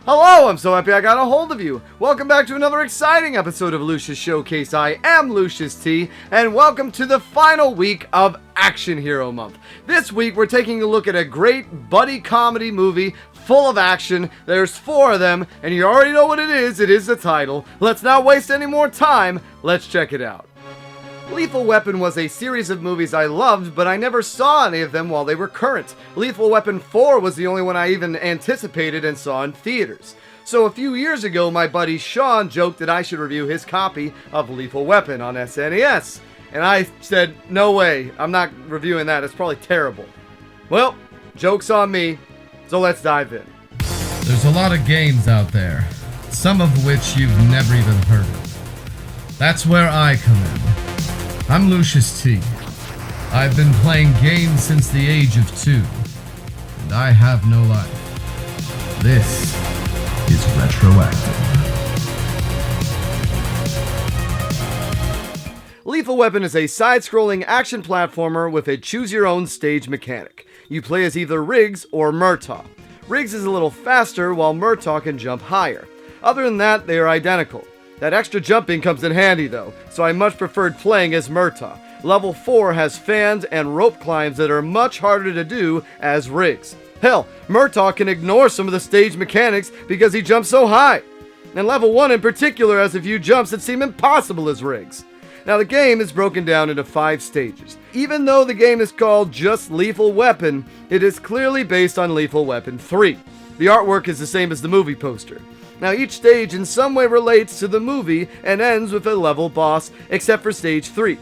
Hello, I'm so happy I got a hold of you. Welcome back to another exciting episode of Lucious Showcase. I am Lucious T, and welcome to the final week of Action Hero Month. This week, we're taking a look at a great buddy comedy movie full of action. There's 4 of them, and you already know what it is. It is the title. Let's not waste any more time. Let's check it out. Lethal Weapon was a series of movies I loved, but I never saw any of them while they were current. Lethal Weapon 4 was the only one I even anticipated and saw in theaters. So a few years ago, my buddy Sean joked that I should review his copy of Lethal Weapon on SNES. And I said, no way, I'm not reviewing that, it's probably terrible. Well, joke's on me, so let's dive in. There's a lot of games out there, some of which you've never even heard of. That's where I come in. I'm Lucious T. I've been playing games since the age of 2, and I have no life. This is Retroactive. Lethal Weapon is a side-scrolling action platformer with a choose-your-own stage mechanic. You play as either Riggs or Murtaugh. Riggs is a little faster, while Murtaugh can jump higher. Other than that, they are identical. That extra jumping comes in handy though, so I much preferred playing as Murtaugh. Level 4 has fans and rope climbs that are much harder to do as Riggs. Hell, Murtaugh can ignore some of the stage mechanics because he jumps so high. And level 1 in particular has a few jumps that seem impossible as Riggs. Now the game is broken down into 5 stages. Even though the game is called just Lethal Weapon, it is clearly based on Lethal Weapon 3. The artwork is the same as the movie poster. Now each stage in some way relates to the movie and ends with a level boss, except for stage 3.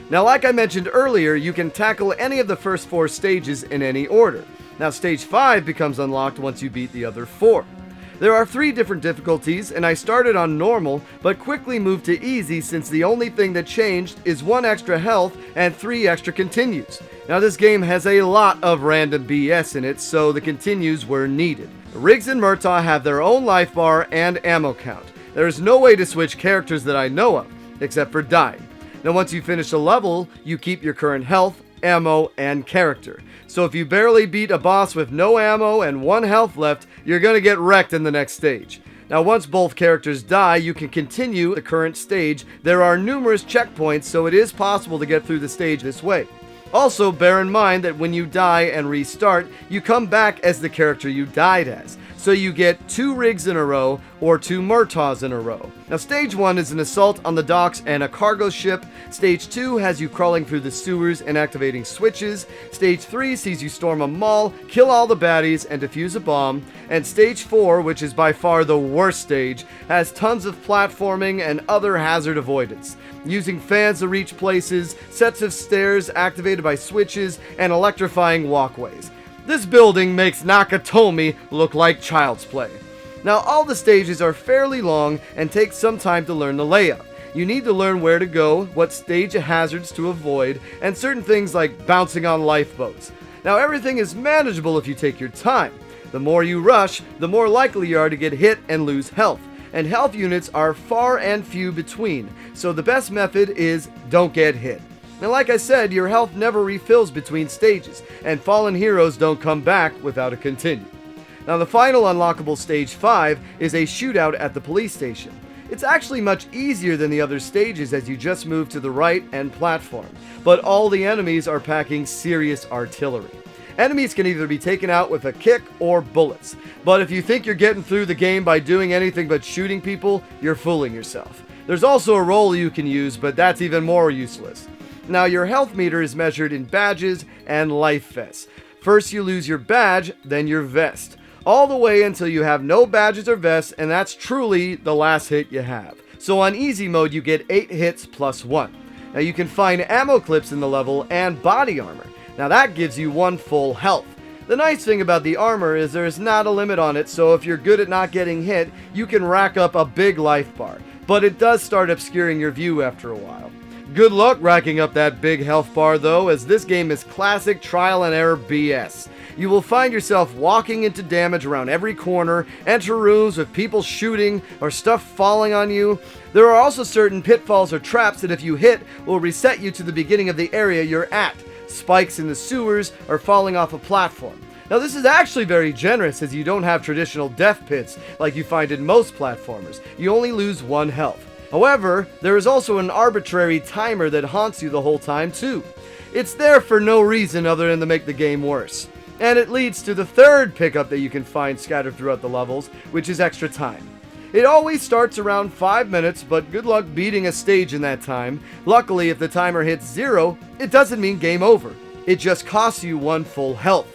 Now like I mentioned earlier, you can tackle any of the first 4 stages in any order. Now stage 5 becomes unlocked once you beat the other 4. There are 3 different difficulties, and I started on normal, but quickly moved to easy since the only thing that changed is 1 extra health and 3 extra continues. Now this game has a lot of random BS in it, so the continues were needed. Riggs and Murtaugh have their own life bar and ammo count. There is no way to switch characters that I know of, except for dying. Now once you finish a level, you keep your current health, ammo, and character. So if you barely beat a boss with no ammo and 1 health left, you're gonna get wrecked in the next stage. Now once both characters die, you can continue the current stage. There are numerous checkpoints, so it is possible to get through the stage this way. Also, bear in mind that when you die and restart, you come back as the character you died as. So you get 2 Riggs in a row, or 2 Murtaughs in a row. Now stage 1 is an assault on the docks and a cargo ship. Stage 2 has you crawling through the sewers and activating switches. Stage 3 sees you storm a mall, kill all the baddies, and defuse a bomb. And stage 4, which is by far the worst stage, has tons of platforming and other hazard avoidance, using fans to reach places, sets of stairs activated by switches, and electrifying walkways. This building makes Nakatomi look like child's play. Now all the stages are fairly long and take some time to learn the layout. You need to learn where to go, what stage hazards to avoid, and certain things like bouncing on lifeboats. Now everything is manageable if you take your time. The more you rush, the more likely you are to get hit and lose health. And health units are far and few between, so the best method is don't get hit. Now like I said, your health never refills between stages, and fallen heroes don't come back without a continue. Now the final unlockable stage 5 is a shootout at the police station. It's actually much easier than the other stages as you just move to the right and platform, but all the enemies are packing serious artillery. Enemies can either be taken out with a kick or bullets, but if you think you're getting through the game by doing anything but shooting people, you're fooling yourself. There's also a role you can use, but that's even more useless. Now your health meter is measured in badges and life vests. First you lose your badge, then your vest. All the way until you have no badges or vests, and that's truly the last hit you have. So on easy mode you get 8 hits plus 1. Now you can find ammo clips in the level and body armor. Now that gives you 1 full health. The nice thing about the armor is there is not a limit on it, so if you're good at not getting hit, you can rack up a big life bar. But it does start obscuring your view after a while. Good luck racking up that big health bar though, as this game is classic trial and error BS. You will find yourself walking into damage around every corner, enter rooms with people shooting or stuff falling on you. There are also certain pitfalls or traps that if you hit will reset you to the beginning of the area you're at. Spikes in the sewers or falling off a platform. Now this is actually very generous as you don't have traditional death pits like you find in most platformers. You only lose 1 health. However, there is also an arbitrary timer that haunts you the whole time too. It's there for no reason other than to make the game worse. And it leads to the third pickup that you can find scattered throughout the levels, which is extra time. It always starts around 5 minutes, but good luck beating a stage in that time. Luckily, if the timer hits 0, it doesn't mean game over. It just costs you 1 full health.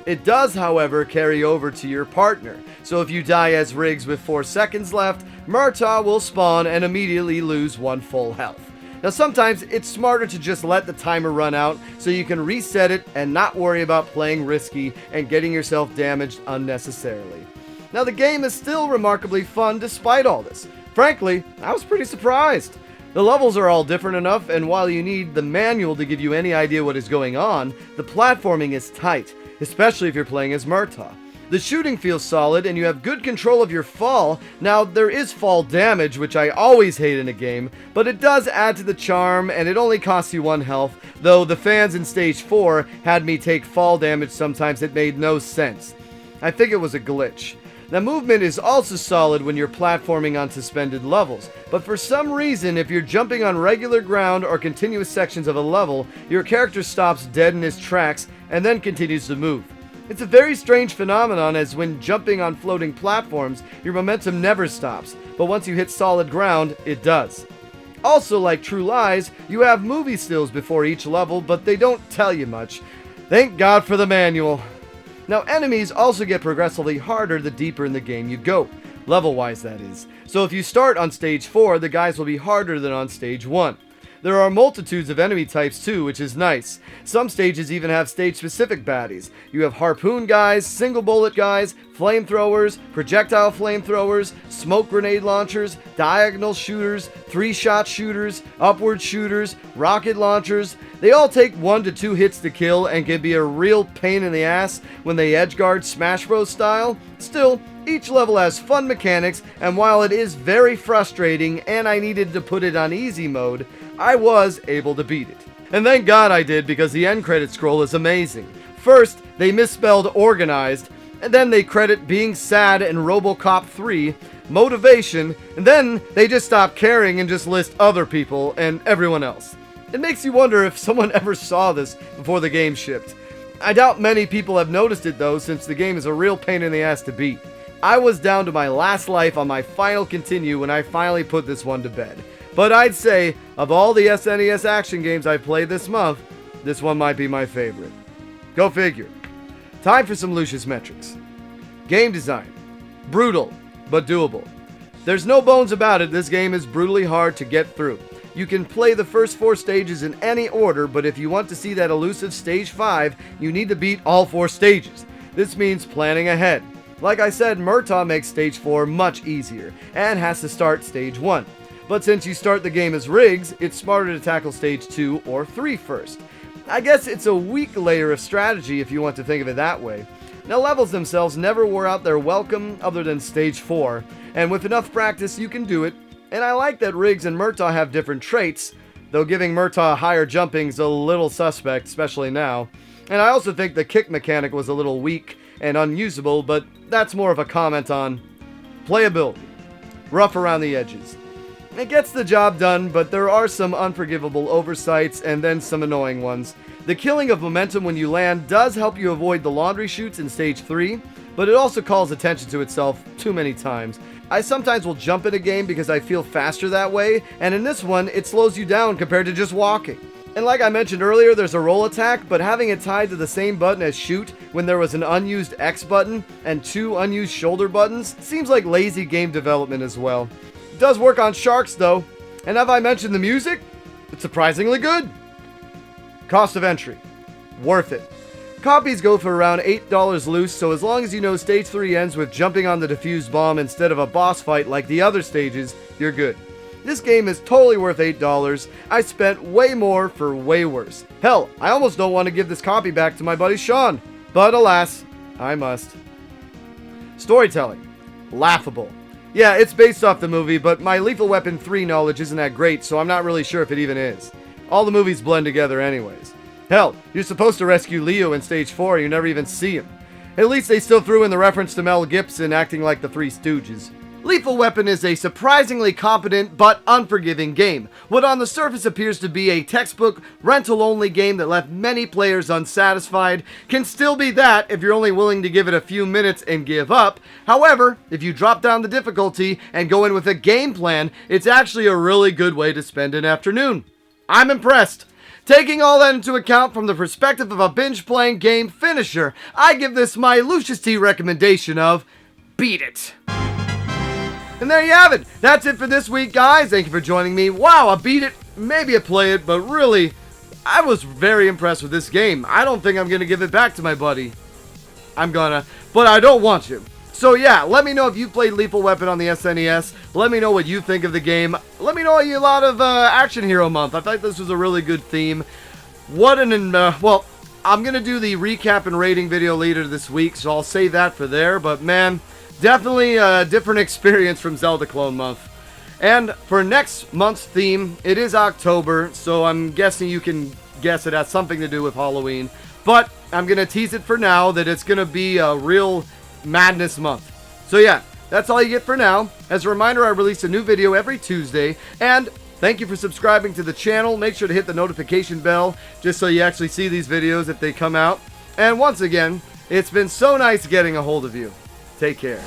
It does, however, carry over to your partner. So if you die as Riggs with 4 seconds left, Murtaugh will spawn and immediately lose 1 full health. Now sometimes it's smarter to just let the timer run out so you can reset it and not worry about playing risky and getting yourself damaged unnecessarily. Now the game is still remarkably fun despite all this. Frankly, I was pretty surprised. The levels are all different enough, and while you need the manual to give you any idea what is going on, the platforming is tight, especially if you're playing as Murtaugh. The shooting feels solid, and you have good control of your fall. Now, there is fall damage, which I always hate in a game, but it does add to the charm, and it only costs you 1 health, though the fans in Stage 4 had me take fall damage sometimes that made no sense. I think it was a glitch. Now, movement is also solid when you're platforming on suspended levels, but for some reason, if you're jumping on regular ground or continuous sections of a level, your character stops dead in his tracks and then continues to move. It's a very strange phenomenon, as when jumping on floating platforms, your momentum never stops, but once you hit solid ground, it does. Also, like True Lies, you have movie stills before each level, but they don't tell you much. Thank God for the manual. Now, enemies also get progressively harder the deeper in the game you go, level-wise that is. So if you start on Stage 4, the guys will be harder than on Stage 1. There are multitudes of enemy types too, which is nice. Some stages even have stage-specific baddies. You have harpoon guys, single bullet guys, flamethrowers, projectile flamethrowers, smoke grenade launchers, diagonal shooters, 3-shot shooters, upward shooters, rocket launchers. They all take 1 to 2 hits to kill and can be a real pain in the ass when they edgeguard Smash Bros style. Still, each level has fun mechanics, and while it is very frustrating and I needed to put it on easy mode, I was able to beat it. And thank God I did, because the end credit scroll is amazing. First, they misspelled organized, and then they credit being sad and RoboCop 3, motivation, and then they just stop caring and just list other people and everyone else. It makes you wonder if someone ever saw this before the game shipped. I doubt many people have noticed it though, since the game is a real pain in the ass to beat. I was down to my last life on my final continue when I finally put this one to bed. But I'd say, of all the SNES action games I've played this month, this one might be my favorite. Go figure. Time for some Lucious metrics. Game design. Brutal, but doable. There's no bones about it, this game is brutally hard to get through. You can play the first 4 stages in any order, but if you want to see that elusive Stage 5, you need to beat all 4 stages. This means planning ahead. Like I said, Murtaugh makes Stage 4 much easier, and has to start Stage 1. But since you start the game as Riggs, it's smarter to tackle Stage 2 or 3 first. I guess it's a weak layer of strategy if you want to think of it that way. Now, levels themselves never wore out their welcome other than Stage 4, and with enough practice you can do it, and I like that Riggs and Murtaugh have different traits, though giving Murtaugh higher jumping's a little suspect, especially now. And I also think the kick mechanic was a little weak and unusable, but that's more of a comment on playability. Rough around the edges. It gets the job done, but there are some unforgivable oversights and then some annoying ones. The killing of momentum when you land does help you avoid the laundry chutes in Stage 3, but it also calls attention to itself too many times. I sometimes will jump in a game because I feel faster that way, and in this one, it slows you down compared to just walking. And like I mentioned earlier, there's a roll attack, but having it tied to the same button as shoot when there was an unused X button and 2 unused shoulder buttons seems like lazy game development as well. It does work on sharks though, and have I mentioned the music? It's surprisingly good. Cost of entry. Worth it. Copies go for around $8 loose, so as long as you know Stage 3 ends with jumping on the defused bomb instead of a boss fight like the other stages, you're good. This game is totally worth $8. I spent way more for way worse. Hell, I almost don't want to give this copy back to my buddy Sean, but alas, I must. Storytelling. Laughable. Yeah, it's based off the movie, but my Lethal Weapon 3 knowledge isn't that great, so I'm not really sure if it even is. All the movies blend together anyways. Hell, you're supposed to rescue Leo in Stage 4 and you never even see him. At least they still threw in the reference to Mel Gibson acting like the Three Stooges. Lethal Weapon is a surprisingly competent but unforgiving game. What on the surface appears to be a textbook rental-only game that left many players unsatisfied can still be that if you're only willing to give it a few minutes and give up. However, if you drop down the difficulty and go in with a game plan, it's actually a really good way to spend an afternoon. I'm impressed. Taking all that into account from the perspective of a binge-playing game finisher, I give this my Lucious T recommendation of beat it. And there you have it. That's it for this week, guys. Thank you for joining me. Wow, I beat it. Maybe I play it, but really, I was very impressed with this game. I don't think I'm going to give it back to my buddy. I'm gonna, but I don't want to. So yeah, let me know if you played Lethal Weapon on the SNES. Let me know what you think of the game. Let me know a lot of Action Hero Month. I thought this was a really good theme. Well, I'm going to do the recap and rating video later this week, so I'll save that for there. But man, definitely a different experience from Zelda Clone Month. And for next month's theme, it is October, so I'm guessing you can guess it has something to do with Halloween. But I'm going to tease it for now that it's going to be a real madness month. So yeah, that's all you get for now. As a reminder, I release a new video every Tuesday, and thank you for subscribing to the channel. Make sure to hit the notification bell just so you actually see these videos if they come out. And once again, it's been so nice getting a hold of you. Take care.